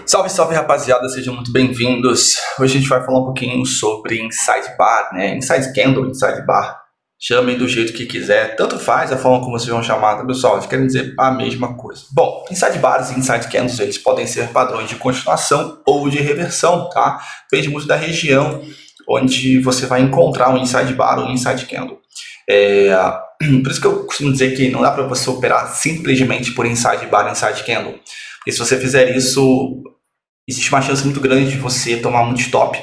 Salve, salve rapaziada, sejam muito bem-vindos. Hoje a gente vai falar um pouquinho sobre Inside Bar, né? Inside Candle, Inside Bar. Chamem do jeito que quiser, tanto faz a forma como vocês vão chamar, tá, pessoal? Eles querem dizer a mesma coisa. Bom, Inside Bars e Inside Candles, eles podem ser padrões de continuação ou de reversão, tá? Depende muito da região onde você vai encontrar um Inside Bar ou um Inside Candle. Por isso que eu costumo dizer que não dá para você operar simplesmente por Inside Bar e Inside Candle. Porque se você fizer isso, existe uma chance muito grande de você tomar muito stop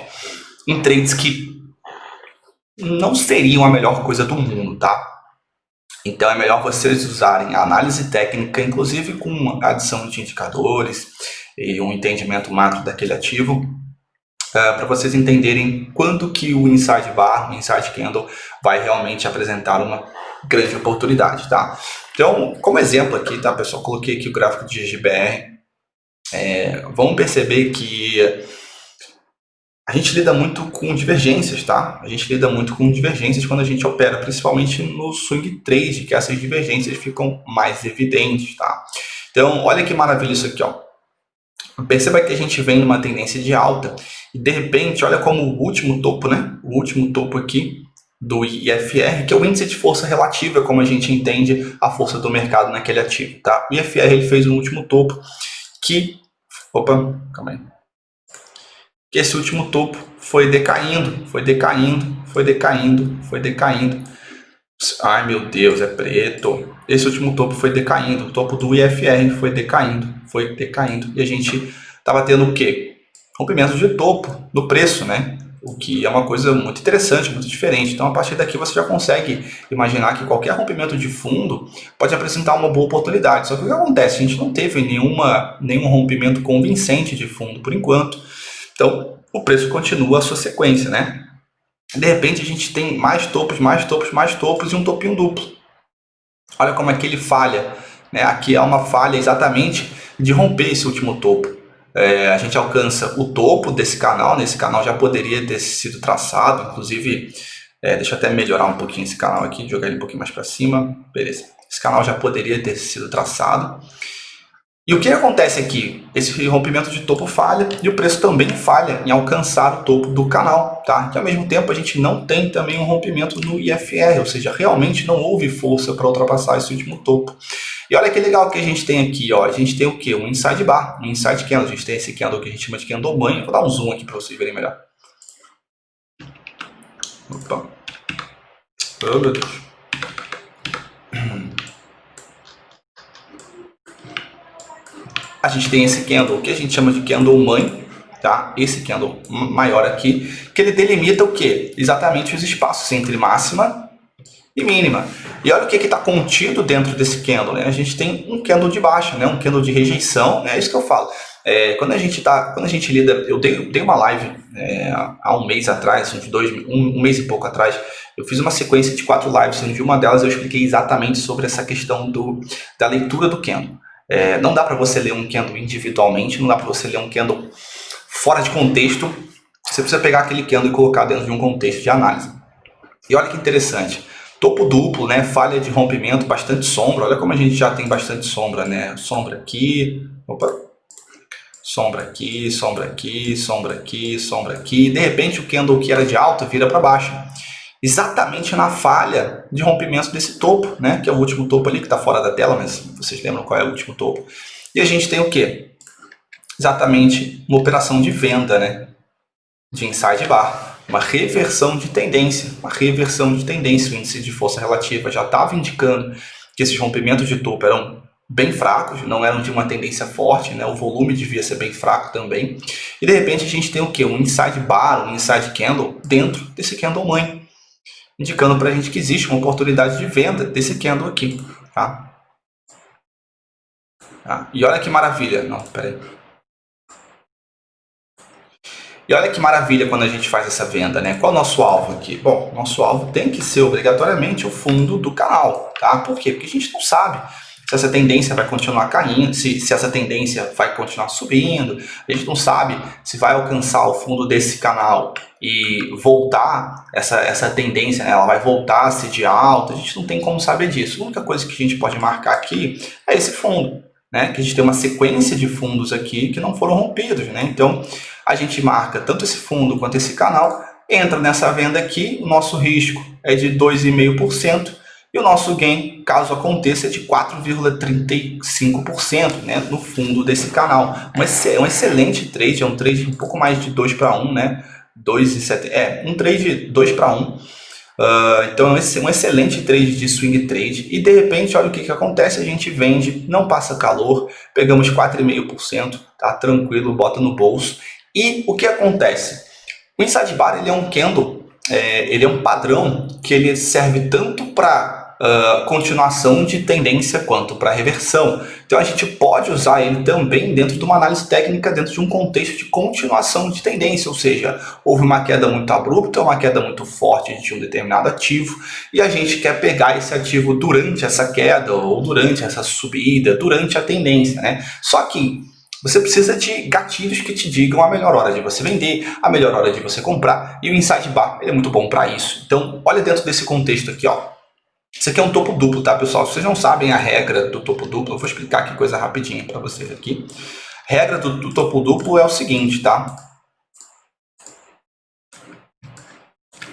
em trades que não seriam a melhor coisa do mundo, tá? Então é melhor vocês usarem a análise técnica, inclusive com a adição de indicadores e um entendimento macro daquele ativo, para vocês entenderem quando que o Inside Bar, o Inside Candle vai realmente apresentar uma grande oportunidade, tá? Então, como exemplo aqui, tá, pessoal, coloquei aqui o gráfico de GBR. Vamos perceber que a gente lida muito com divergências, tá? A gente lida muito com divergências quando a gente opera, principalmente no swing trade, que essas divergências ficam mais evidentes, tá? Então, olha que maravilha isso aqui, ó. Perceba que a gente vem numa tendência de alta e, de repente, olha como o último topo, né? O último topo aqui do IFR, que é o índice de força relativa, como a gente entende a força do mercado naquele ativo, tá? O IFR, ele fez um último topo que... Opa, calma aí. Que esse último topo foi decaindo, foi decaindo, foi decaindo, foi decaindo. Ai, meu Deus, é preto. Esse último topo foi decaindo, o topo do IFR foi decaindo, foi decaindo. E a gente estava tendo o quê? Rompimento de topo no preço, né? O que é uma coisa muito interessante, muito diferente. Então, a partir daqui, você já consegue imaginar que qualquer rompimento de fundo pode apresentar uma boa oportunidade. Só que o que acontece? A gente não teve nenhum rompimento convincente de fundo por enquanto. Então, o preço continua a sua sequência, né? De repente, a gente tem mais topos, mais topos, mais topos e um topinho duplo. Olha como é que ele falha, né? Aqui há uma falha exatamente de romper esse último topo. A gente alcança o topo desse canal, né? Esse canal já poderia ter sido traçado, inclusive, deixa eu até melhorar um pouquinho esse canal aqui, jogar ele um pouquinho mais para cima, beleza. Esse canal já poderia ter sido traçado. E o que acontece aqui? Esse rompimento de topo falha e o preço também falha em alcançar o topo do canal, tá? E ao mesmo tempo a gente não tem também um rompimento no IFR, ou seja, realmente não houve força para ultrapassar esse último topo. E olha que legal que a gente tem aqui, ó. A gente tem o quê? Um Inside Bar, um Inside Candle. A gente tem esse candle que a gente chama de Candle Mãe. Vou dar um zoom aqui para vocês verem melhor. Opa. Oh, meu Deus. A gente tem esse candle que a gente chama de Candle Mãe, tá? Esse candle maior aqui, que ele delimita o quê? Exatamente os espaços entre máxima e mínima. E olha o que está contido dentro desse candle, né? A gente tem um candle de baixa, né? Um candle de rejeição, né? É isso que eu falo. Quando a gente lida, eu dei uma live há um mês atrás, um mês e pouco atrás, eu fiz uma sequência de 4 lives, onde uma delas eu expliquei exatamente sobre essa questão da leitura do candle. Não dá para você ler um candle individualmente, não dá para você ler um candle fora de contexto. Você precisa pegar aquele candle e colocar dentro de um contexto de análise. E olha que interessante. Topo duplo, né? Falha de rompimento, bastante sombra. Olha como a gente já tem bastante sombra, né? Sombra aqui, opa. Sombra aqui, sombra aqui, sombra aqui, sombra aqui. De repente o candle que era de alta vira para baixo. Exatamente na falha de rompimento desse topo, né? Que é o último topo ali, que está fora da tela, mas vocês lembram qual é o último topo. E a gente tem o quê? Exatamente uma operação de venda, né? De Inside Bar. Uma reversão de tendência. Uma reversão de tendência. O índice de força relativa já estava indicando que esses rompimentos de topo eram bem fracos, não eram de uma tendência forte, né? O volume devia ser bem fraco também. E de repente a gente tem o quê? Um Inside Bar, um Inside Candle dentro desse Candle Mãe, indicando para a gente que existe uma oportunidade de venda desse candle aqui, tá? E olha que maravilha. Não, peraí. E olha que maravilha quando a gente faz essa venda, né? Qual é o nosso alvo aqui? Bom, nosso alvo tem que ser obrigatoriamente o fundo do canal, tá? Por quê? Porque a gente não sabe se essa tendência vai continuar caindo, se essa tendência vai continuar subindo. A gente não sabe se vai alcançar o fundo desse canal e voltar, essa tendência, né, ela vai voltar a ser de alta. A gente não tem como saber disso. A única coisa que a gente pode marcar aqui é esse fundo. né? Que a gente tem uma sequência de fundos aqui que não foram rompidos, né? Então, a gente marca tanto esse fundo quanto esse canal, entra nessa venda aqui, o nosso risco é de 2,5%, e o nosso gain, caso aconteça, é de 4,35%, né, no fundo desse canal. Um excelente trade, é um trade um pouco mais de 2 para 1, né? 2,7, um trade 2 para 1. Então é um excelente trade de swing trade. E de repente, olha o que acontece, a gente vende, não passa calor, pegamos 4,5%, tá tranquilo, bota no bolso. E o que acontece? O Inside Bar, ele é um candle, ele é um padrão que ele serve tanto para continuação de tendência quanto para reversão. Então a gente pode usar ele também dentro de uma análise técnica, dentro de um contexto de continuação de tendência, ou seja, houve uma queda muito abrupta, uma queda muito forte de um determinado ativo, e a gente quer pegar esse ativo durante essa queda, ou durante essa subida, durante a tendência, né? Só que você precisa de gatilhos que te digam a melhor hora de você vender, a melhor hora de você comprar, e o Inside Bar ele é muito bom para isso. Então, olha dentro desse contexto aqui, ó. Isso aqui é um topo duplo, tá, pessoal? Se vocês não sabem a regra do topo duplo, eu vou explicar aqui coisa rapidinho para vocês aqui. A regra do topo duplo é o seguinte, tá?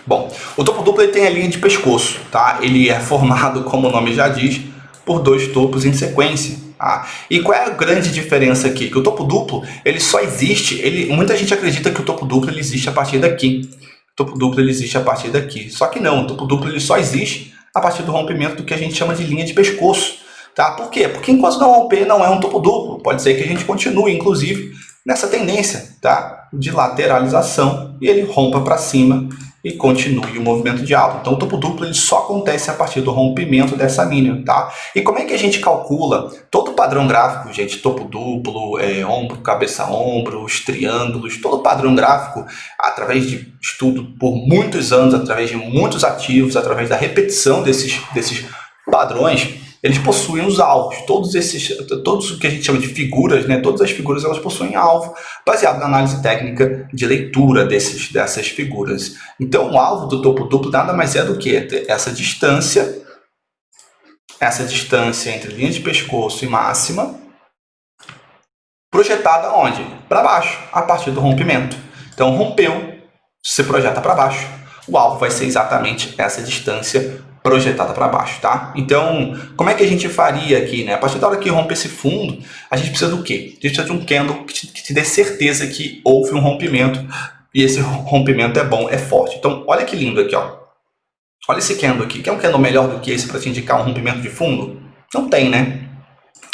Bom, o topo duplo ele tem a linha de pescoço, tá? Ele é formado, como o nome já diz, por dois topos em sequência. Tá? E qual é a grande diferença aqui? Que o topo duplo, ele só existe, muita gente acredita que o topo duplo ele existe a partir daqui. O topo duplo ele existe a partir daqui. Só que não, o topo duplo ele só existe a partir do rompimento do que a gente chama de linha de pescoço. Tá? Por quê? Porque enquanto não romper, não é um topo duplo. Pode ser que a gente continue, inclusive, nessa tendência, tá? De lateralização, e ele rompa para cima e continue o movimento de alta. Então o topo duplo ele só acontece a partir do rompimento dessa mínima, tá? E como é que a gente calcula todo o padrão gráfico, gente? Topo duplo, ombro, cabeça, ombro, os triângulos, todo o padrão gráfico, através de estudo por muitos anos, através de muitos ativos, através da repetição desses padrões, eles possuem os alvos. Todos o que a gente chama de figuras, né? Todas as figuras elas possuem alvo, baseado na análise técnica de leitura dessas figuras. Então, o alvo do topo duplo nada mais é do que essa distância entre linha de pescoço e máxima, projetada onde? Para baixo, a partir do rompimento. Então, rompeu, se projeta para baixo. O alvo vai ser exatamente essa distância projetada para baixo, tá? Então, como é que a gente faria aqui, né? A partir da hora que rompe esse fundo, a gente precisa do quê? A gente precisa de um candle que te dê certeza que houve um rompimento, e esse rompimento é bom, é forte. Então, olha que lindo aqui, ó. Olha esse candle aqui. Quer um candle melhor do que esse para te indicar um rompimento de fundo? Não tem, né?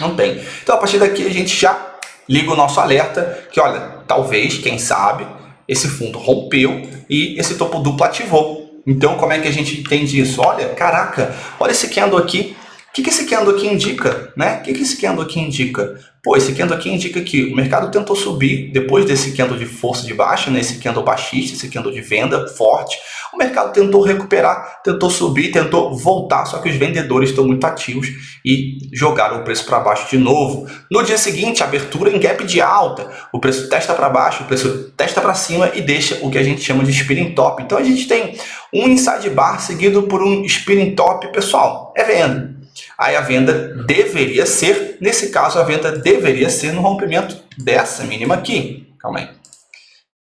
Não tem. Então, a partir daqui, a gente já liga o nosso alerta que, olha, talvez, quem sabe, esse fundo rompeu e esse topo duplo ativou. Então, como é que a gente entende isso? Olha, caraca, olha esse candle aqui. O que esse candle aqui indica, né? O que esse candle aqui indica? Pô, esse candle aqui indica que o mercado tentou subir depois desse candle de força de baixa, né? Esse candle baixista, esse candle de venda forte. O mercado tentou recuperar, tentou subir, tentou voltar, só que os vendedores estão muito ativos e jogaram o preço para baixo de novo. No dia seguinte, abertura em gap de alta, o preço testa para baixo, o preço testa para cima e deixa o que a gente chama de spinning top. Então a gente tem um inside bar seguido por um spinning top, pessoal, é venda. Aí a venda deveria ser, nesse caso a venda deveria ser no rompimento dessa mínima aqui. Calma aí, vou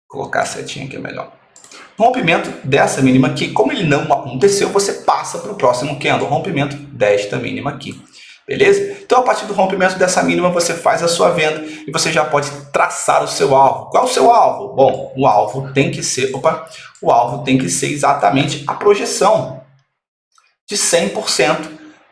colocar a setinha aqui melhor. Rompimento dessa mínima aqui, como ele não aconteceu, você passa para o próximo candle, rompimento desta mínima aqui. Beleza? Então, a partir do rompimento dessa mínima, você faz a sua venda e você já pode traçar o seu alvo. Qual é o seu alvo? Bom, o alvo tem que ser exatamente a projeção de 100%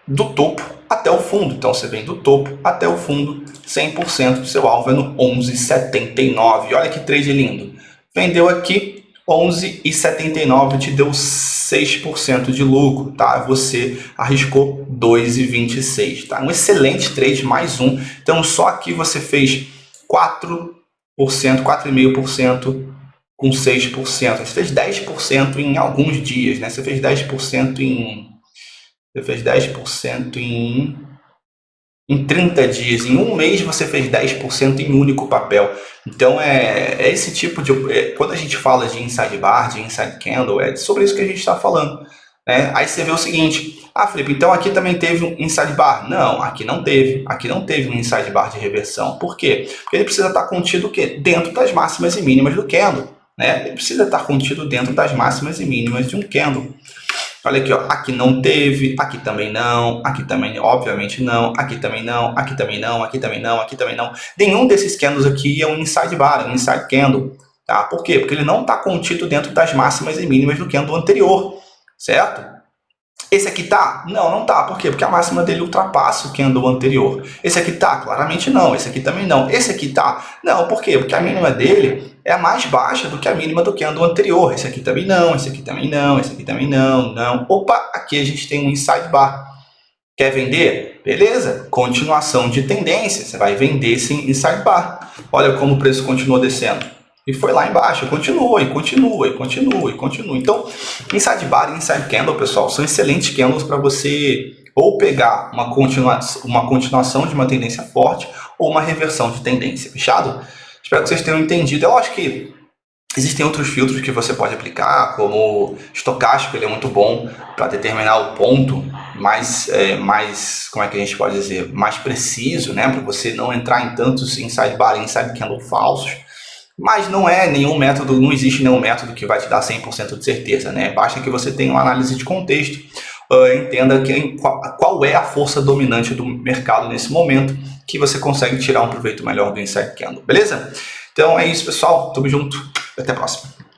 do topo até o fundo. Então, você vem do topo até o fundo, 100%, do seu alvo é no 11,79. Olha que trade lindo. Vendeu aqui, 11,79, te deu 6% de lucro, tá? Você arriscou 2,26, tá? Um excelente trade, mais um. Então, só aqui você fez 4%, 4,5% com 6%. Você fez 10% em alguns dias, né? Você fez 10% em 30 dias, em um mês você fez 10% em um único papel. Então é esse tipo de... quando a gente fala de inside bar, de inside candle, é sobre isso que a gente está falando. né? Aí você vê o seguinte, Felipe, então aqui também teve um inside bar? Não, aqui não teve um inside bar de reversão. Por quê? Porque ele precisa estar contido o quê? Dentro das máximas e mínimas do candle, né? Ele precisa estar contido dentro das máximas e mínimas de um candle. Olha aqui, ó, aqui não teve, aqui também não, aqui também, obviamente não, aqui também não, aqui também não, aqui também não, aqui também não. Nenhum desses candles aqui é um inside bar, é um inside candle, tá? Por quê? Porque ele não está contido dentro das máximas e mínimas do candle anterior, certo? Esse aqui tá? Não, não tá. Por quê? Porque a máxima dele ultrapassa o candle anterior. Esse aqui tá? Claramente não. Esse aqui também não. Esse aqui tá? Não. Por quê? Porque a mínima dele é mais baixa do que a mínima do candle anterior. Esse aqui também não. Esse aqui também não. Esse aqui também não. Não. Opa, aqui a gente tem um inside bar. Quer vender? Beleza. Continuação de tendência. Você vai vender esse inside bar. Olha como o preço continuou descendo. E foi lá embaixo, continua, e continua, e continua, e continua. Então, inside bar e inside candle, pessoal, são excelentes candles para você ou pegar uma continuação de uma tendência forte ou uma reversão de tendência, fechado? Espero que vocês tenham entendido. Eu acho que existem outros filtros que você pode aplicar, como estocástico, ele é muito bom para determinar o ponto mais, como é que a gente pode dizer, mais preciso, né? Para você não entrar em tantos inside bar e inside candle falsos. Mas não é nenhum método, não existe nenhum método que vai te dar 100% de certeza, né? Basta que você tenha uma análise de contexto, entenda qual é a força dominante do mercado nesse momento, que você consegue tirar um proveito melhor do inside candle, beleza? Então é isso, pessoal. Tamo junto. Até a próxima.